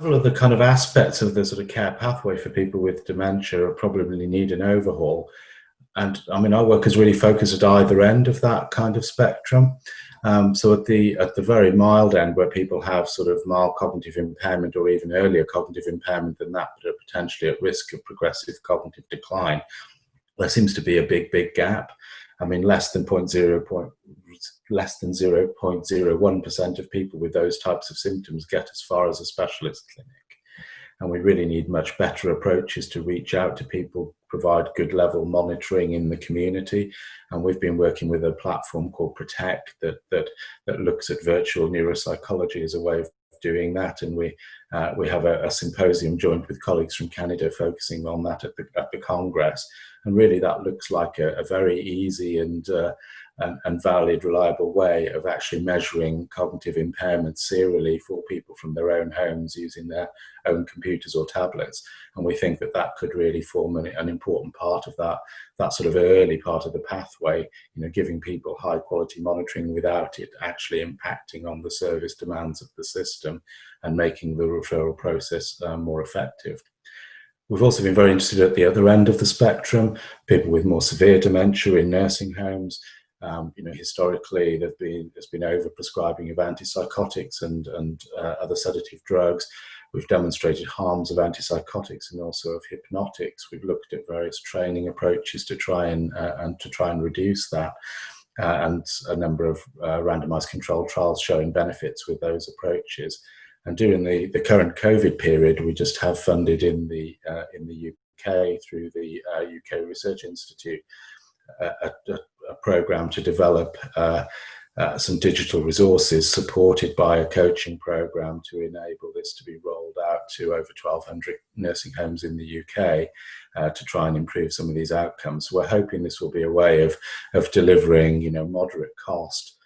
Several of the kind of aspects of the sort of care pathway for people with dementia probably need an overhaul. And I mean, our work is really focused at either end of that kind of spectrum. So at the very mild end, where people have sort of mild cognitive impairment or even earlier cognitive impairment than that, but are potentially at risk of progressive cognitive decline, there seems to be a big gap. I mean, less than 0.01% of people with those types of symptoms get as far as a specialist clinic. And we really need much better approaches to reach out to people, provide good level monitoring in the community. And we've been working with a platform called Protect that looks at virtual neuropsychology as a way of doing that. And we have a symposium joined with colleagues from Canada focusing on that at the Congress. And really that looks like a very easy and valid, reliable way of actually measuring cognitive impairment serially for people from their own homes using their own computers or tablets. And we think that that could really form an important part of that sort of early part of the pathway, giving people high quality monitoring without it actually impacting on the service demands of the system and making the referral process more effective. We've also been very interested at the other end of the spectrum, people with more severe dementia in nursing homes. Historically, there's been overprescribing of antipsychotics and other sedative drugs. We've demonstrated harms of antipsychotics and also of hypnotics. We've looked at various training approaches to try and reduce that, and a number of randomized controlled trials showing benefits with those approaches. And during the current COVID period, we just have funded in the UK through the UK Research Institute a program to develop some digital resources supported by a coaching program to enable this to be rolled out to over 1,200 nursing homes in the UK to try and improve some of these outcomes. We're hoping this will be a way of delivering, moderate cost,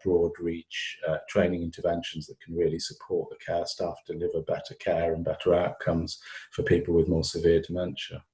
broad reach training interventions that can really support the care staff deliver better care and better outcomes for people with more severe dementia.